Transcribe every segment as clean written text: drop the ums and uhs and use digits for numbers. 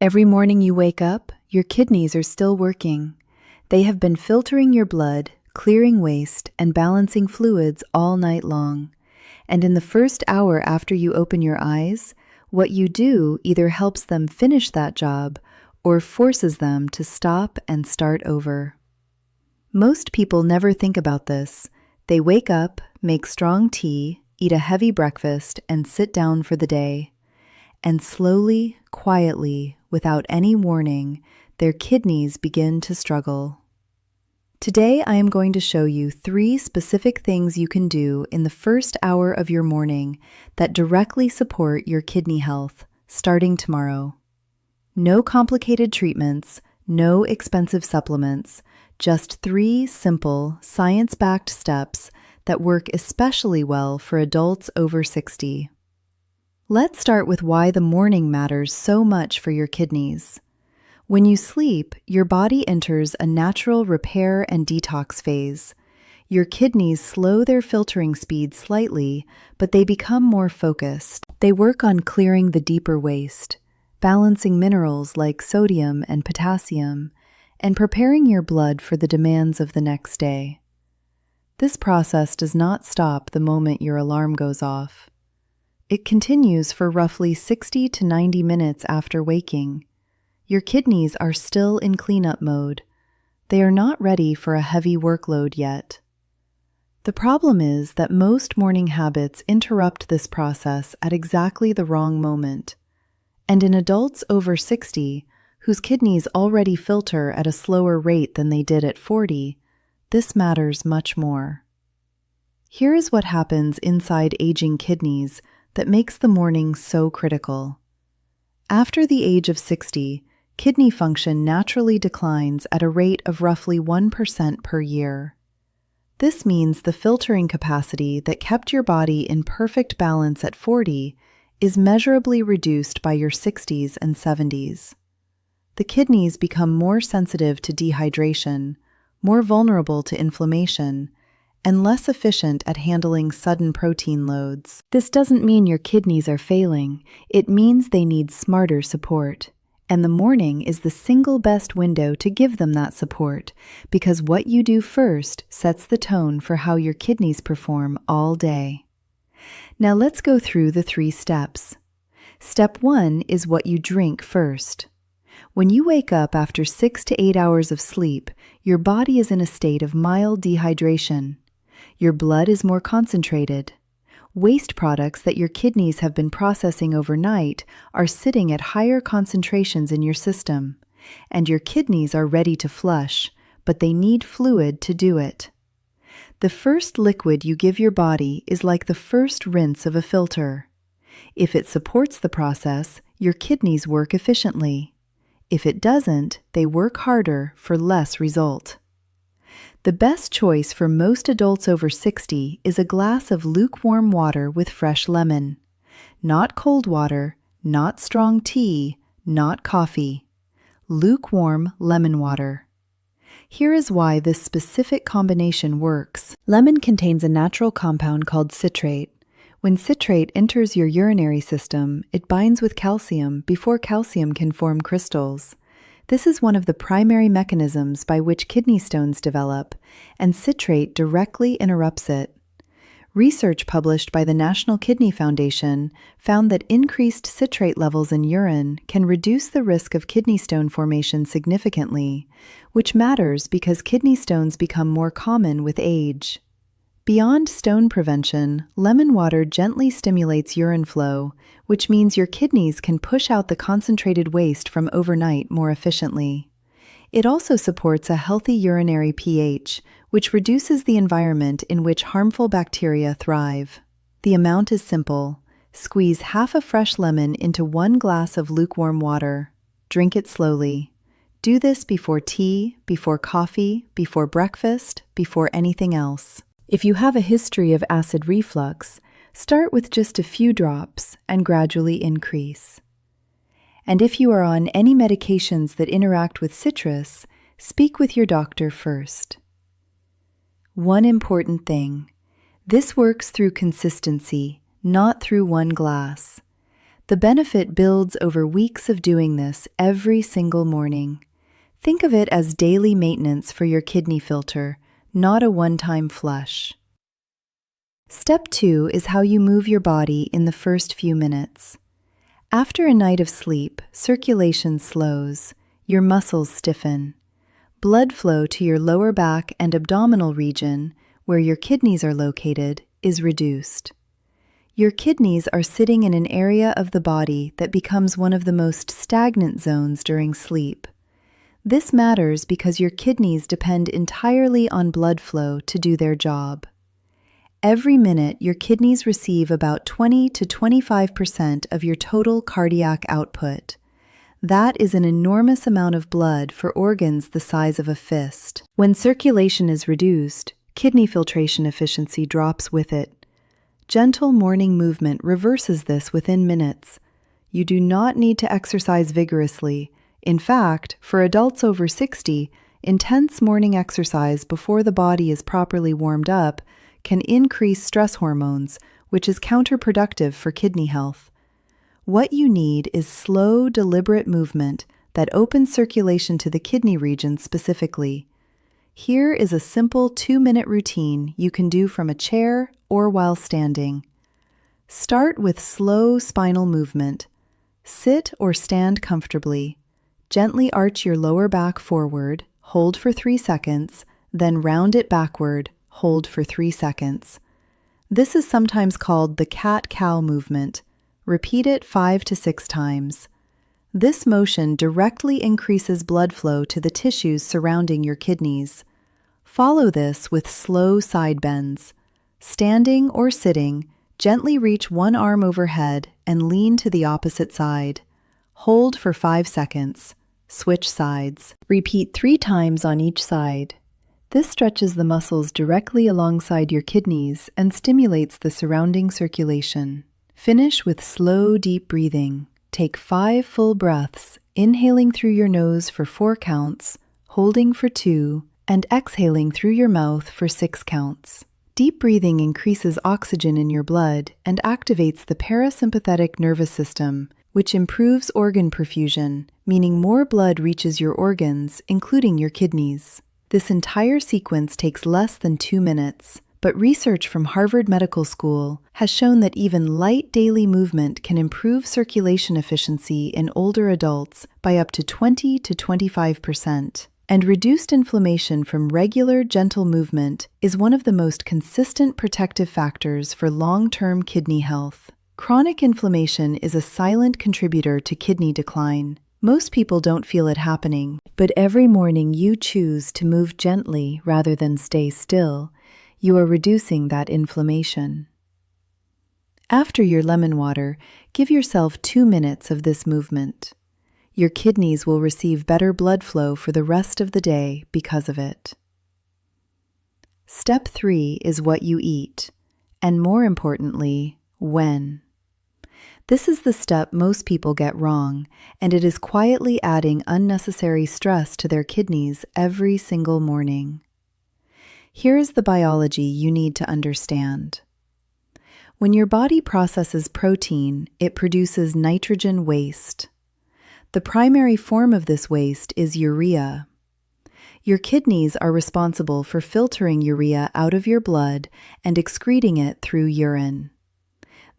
Every morning you wake up, your kidneys are still working. They have been filtering your blood, clearing waste, and balancing fluids all night long. And in the first hour after you open your eyes, what you do either helps them finish that job or forces them to stop and start over. Most people never think about this. They wake up, make strong tea, eat a heavy breakfast, and sit down for the day. And slowly, quietly, without any warning, their kidneys begin to struggle. Today, I am going to show you 3 specific things you can do in the first hour of your morning that directly support your kidney health, starting tomorrow. No complicated treatments, no expensive supplements, just 3 simple, science-backed steps that work especially well for adults over 60. Let's start with why the morning matters so much for your kidneys. When you sleep, your body enters a natural repair and detox phase. Your kidneys slow their filtering speed slightly, but they become more focused. They work on clearing the deeper waste, balancing minerals like sodium and potassium, and preparing your blood for the demands of the next day. This process does not stop the moment your alarm goes off. It continues for roughly 60 to 90 minutes after waking. Your kidneys are still in cleanup mode. They are not ready for a heavy workload yet. The problem is that most morning habits interrupt this process at exactly the wrong moment. And in adults over 60, whose kidneys already filter at a slower rate than they did at 40, this matters much more. Here is what happens inside aging kidneys that makes the morning so critical. After the age of 60, kidney function naturally declines at a rate of roughly 1% per year. This means the filtering capacity that kept your body in perfect balance at 40 is measurably reduced by your 60s and 70s. The kidneys become more sensitive to dehydration, more vulnerable to inflammation, and less efficient at handling sudden protein loads. This doesn't mean your kidneys are failing. It means they need smarter support. And the morning is the single best window to give them that support, because what you do first sets the tone for how your kidneys perform all day. Now let's go through the 3 steps. Step 1 is what you drink first. When you wake up after 6 to 8 hours of sleep, your body is in a state of mild dehydration. Your blood is more concentrated. Waste products that your kidneys have been processing overnight are sitting at higher concentrations in your system, and your kidneys are ready to flush, but they need fluid to do it. The first liquid you give your body is like the first rinse of a filter. If it supports the process, your kidneys work efficiently. If it doesn't, they work harder for less result. The best choice for most adults over 60 is a glass of lukewarm water with fresh lemon. Not cold water, not strong tea, not coffee. Lukewarm lemon water. Here is why this specific combination works. Lemon contains a natural compound called citrate. When citrate enters your urinary system, it binds with calcium before calcium can form crystals. This is one of the primary mechanisms by which kidney stones develop, and citrate directly interrupts it. Research published by the National Kidney Foundation found that increased citrate levels in urine can reduce the risk of kidney stone formation significantly, which matters because kidney stones become more common with age. Beyond stone prevention, lemon water gently stimulates urine flow, which means your kidneys can push out the concentrated waste from overnight more efficiently. It also supports a healthy urinary pH, which reduces the environment in which harmful bacteria thrive. The amount is simple. Squeeze half a fresh lemon into 1 glass of lukewarm water. Drink it slowly. Do this before tea, before coffee, before breakfast, before anything else. If you have a history of acid reflux, start with just a few drops and gradually increase. And if you are on any medications that interact with citrus, speak with your doctor first. One important thing: this works through consistency, not through 1 glass. The benefit builds over weeks of doing this every single morning. Think of it as daily maintenance for your kidney filter, not a one-time flush. Step 2 is how you move your body in the first few minutes. After a night of sleep, circulation slows, your muscles stiffen. Blood flow to your lower back and abdominal region, where your kidneys are located, is reduced. Your kidneys are sitting in an area of the body that becomes one of the most stagnant zones during sleep. This matters because your kidneys depend entirely on blood flow to do their job. Every minute, your kidneys receive about 20 to 25% of your total cardiac output. That is an enormous amount of blood for organs the size of a fist. When circulation is reduced, kidney filtration efficiency drops with it. Gentle morning movement reverses this within minutes. You do not need to exercise vigorously. In fact, for adults over 60, intense morning exercise before the body is properly warmed up can increase stress hormones, which is counterproductive for kidney health. What you need is slow, deliberate movement that opens circulation to the kidney region specifically. Here is a simple 2-minute routine you can do from a chair or while standing. Start with slow spinal movement. Sit or stand comfortably. Gently arch your lower back forward, hold for 3 seconds, then round it backward, hold for 3 seconds. This is sometimes called the cat-cow movement. Repeat it 5 to 6 times. This motion directly increases blood flow to the tissues surrounding your kidneys. Follow this with slow side bends. Standing or sitting, gently reach one arm overhead and lean to the opposite side. Hold for 5 seconds. Switch sides. Repeat 3 times on each side. This stretches the muscles directly alongside your kidneys and stimulates the surrounding circulation. Finish with slow, deep breathing. Take 5 full breaths, inhaling through your nose for 4 counts, holding for 2, and exhaling through your mouth for 6 counts. Deep breathing increases oxygen in your blood and activates the parasympathetic nervous system, which improves organ perfusion, meaning more blood reaches your organs, including your kidneys. This entire sequence takes less than 2 minutes. But research from Harvard Medical School has shown that even light daily movement can improve circulation efficiency in older adults by up to 20 to 25%. And reduced inflammation from regular, gentle movement is one of the most consistent protective factors for long-term kidney health. Chronic inflammation is a silent contributor to kidney decline. Most people don't feel it happening, but every morning you choose to move gently rather than stay still, you are reducing that inflammation. After your lemon water, give yourself 2 minutes of this movement. Your kidneys will receive better blood flow for the rest of the day because of it. Step 3 is what you eat, and more importantly, when. This is the step most people get wrong, and it is quietly adding unnecessary stress to their kidneys every single morning. Here is the biology you need to understand. When your body processes protein, it produces nitrogen waste. The primary form of this waste is urea. Your kidneys are responsible for filtering urea out of your blood and excreting it through urine.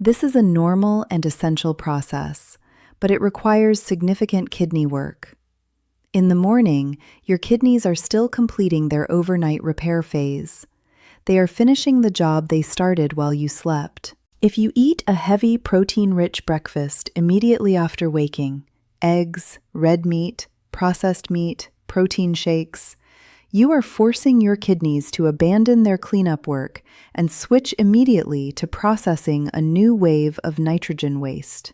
This is a normal and essential process, but it requires significant kidney work. In the morning, your kidneys are still completing their overnight repair phase. They are finishing the job they started while you slept. If you eat a heavy, protein-rich breakfast immediately after waking, eggs, red meat, processed meat, protein shakes, you are forcing your kidneys to abandon their cleanup work and switch immediately to processing a new wave of nitrogen waste.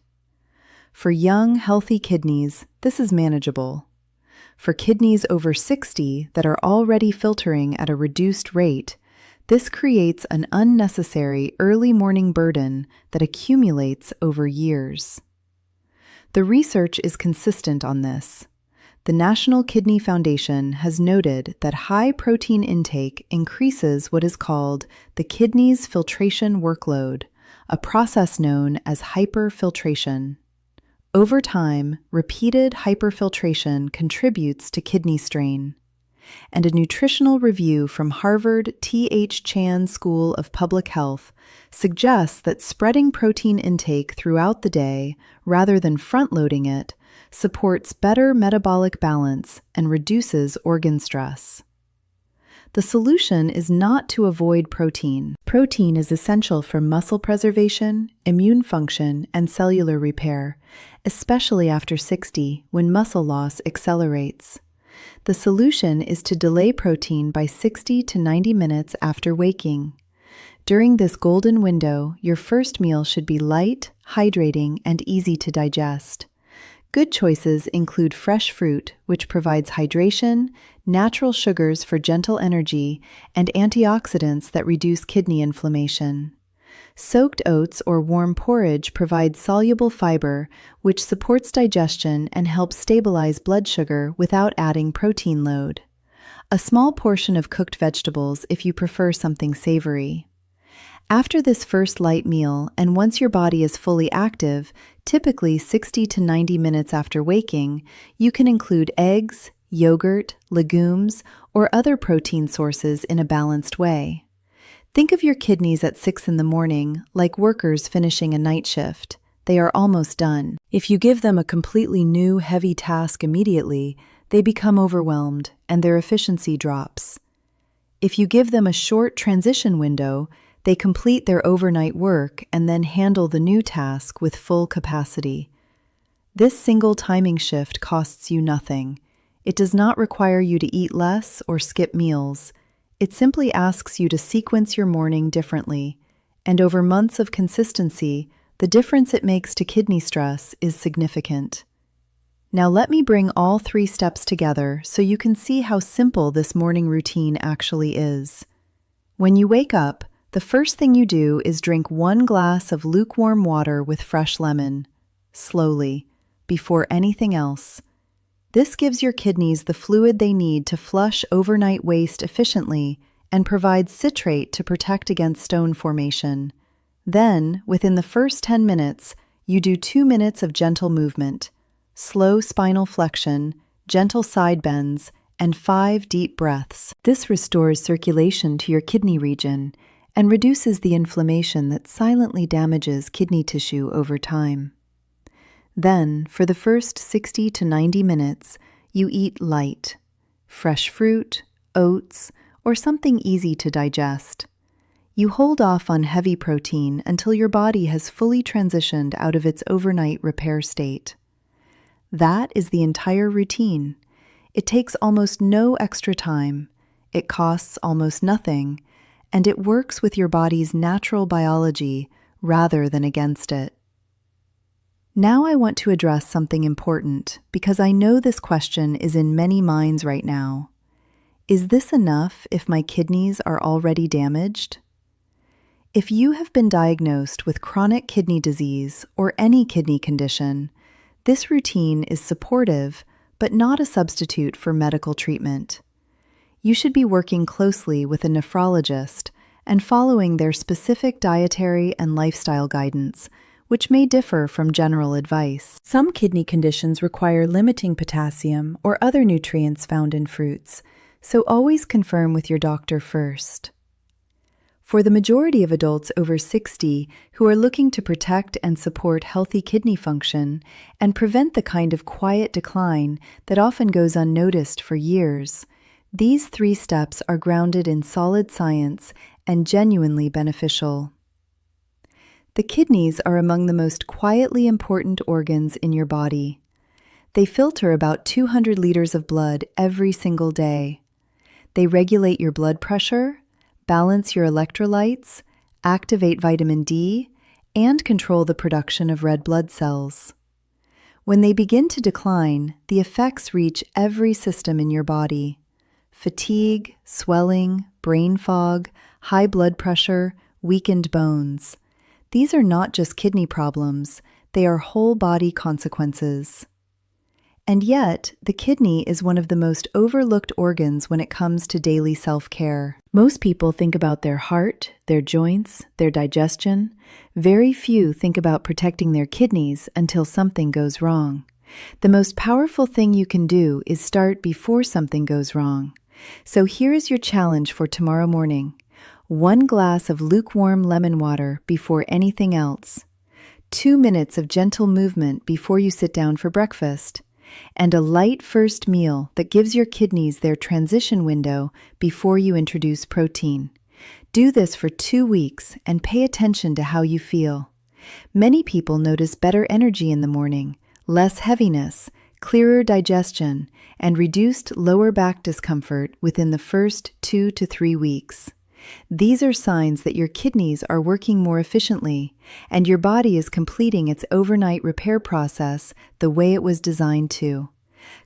For young, healthy kidneys, this is manageable. For kidneys over 60 that are already filtering at a reduced rate, this creates an unnecessary early morning burden that accumulates over years. The research is consistent on this. The National Kidney Foundation has noted that high protein intake increases what is called the kidney's filtration workload, a process known as hyperfiltration. Over time, repeated hyperfiltration contributes to kidney strain. And a nutritional review from Harvard T.H. Chan School of Public Health suggests that spreading protein intake throughout the day, rather than front-loading it, supports better metabolic balance and reduces organ stress. The solution is not to avoid protein. Protein is essential for muscle preservation, immune function, and cellular repair, especially after 60, when muscle loss accelerates. The solution is to delay protein by 60 to 90 minutes after waking. During this golden window, your first meal should be light, hydrating, and easy to digest. Good choices include fresh fruit, which provides hydration, natural sugars for gentle energy, and antioxidants that reduce kidney inflammation. Soaked oats or warm porridge provide soluble fiber, which supports digestion and helps stabilize blood sugar without adding protein load. A small portion of cooked vegetables if you prefer something savory. After this first light meal, and once your body is fully active, typically 60 to 90 minutes after waking, you can include eggs, yogurt, legumes, or other protein sources in a balanced way. Think of your kidneys at 6 in the morning like workers finishing a night shift. They are almost done. If you give them a completely new, heavy task immediately, they become overwhelmed and their efficiency drops. If you give them a short transition window, they complete their overnight work and then handle the new task with full capacity. This single timing shift costs you nothing. It does not require you to eat less or skip meals. It simply asks you to sequence your morning differently, and over months of consistency, the difference it makes to kidney stress is significant. Now let me bring all 3 steps together so you can see how simple this morning routine actually is. When you wake up, the first thing you do is drink 1 glass of lukewarm water with fresh lemon, slowly, before anything else. This gives your kidneys the fluid they need to flush overnight waste efficiently and provides citrate to protect against stone formation. Then, within the first 10 minutes, you do 2 minutes of gentle movement, slow spinal flexion, gentle side bends, and 5 deep breaths. This restores circulation to your kidney region and reduces the inflammation that silently damages kidney tissue over time. Then, for the first 60 to 90 minutes, you eat light, fresh fruit, oats, or something easy to digest. You hold off on heavy protein until your body has fully transitioned out of its overnight repair state. That is the entire routine. It takes almost no extra time, it costs almost nothing, and it works with your body's natural biology rather than against it. Now I want to address something important because I know this question is in many minds right now. Is this enough if my kidneys are already damaged? If you have been diagnosed with chronic kidney disease or any kidney condition, this routine is supportive but not a substitute for medical treatment. You should be working closely with a nephrologist and following their specific dietary and lifestyle guidance, which may differ from general advice. Some kidney conditions require limiting potassium or other nutrients found in fruits, so always confirm with your doctor first. For the majority of adults over 60 who are looking to protect and support healthy kidney function and prevent the kind of quiet decline that often goes unnoticed for years, these 3 steps are grounded in solid science and genuinely beneficial. The kidneys are among the most quietly important organs in your body. They filter about 200 liters of blood every single day. They regulate your blood pressure, balance your electrolytes, activate vitamin D, and control the production of red blood cells. When they begin to decline, the effects reach every system in your body. Fatigue, swelling, brain fog, high blood pressure, weakened bones. These are not just kidney problems, they are whole body consequences. And yet, the kidney is one of the most overlooked organs when it comes to daily self-care. Most people think about their heart, their joints, their digestion. Very few think about protecting their kidneys until something goes wrong. The most powerful thing you can do is start before something goes wrong. So here's your challenge for tomorrow morning. 1 glass of lukewarm lemon water before anything else. 2 minutes of gentle movement before you sit down for breakfast. And a light first meal that gives your kidneys their transition window before you introduce protein. Do this for 2 weeks and pay attention to how you feel. Many people notice better energy in the morning, less heaviness, clearer digestion, and reduced lower back discomfort within the first 2 to 3 weeks. These are signs that your kidneys are working more efficiently, and your body is completing its overnight repair process the way it was designed to.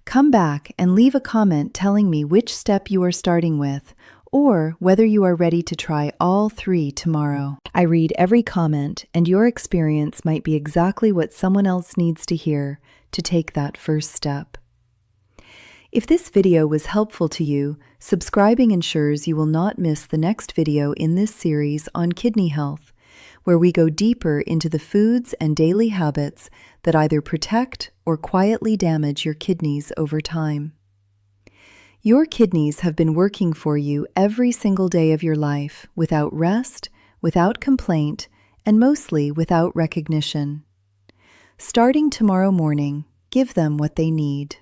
Come back and leave a comment telling me which step you are starting with, or whether you are ready to try all 3 tomorrow. I read every comment, and your experience might be exactly what someone else needs to hear to take that first step. If this video was helpful to you, subscribing ensures you will not miss the next video in this series on kidney health, where we go deeper into the foods and daily habits that either protect or quietly damage your kidneys over time. Your kidneys have been working for you every single day of your life, without rest, without complaint, and mostly without recognition. Starting tomorrow morning, give them what they need.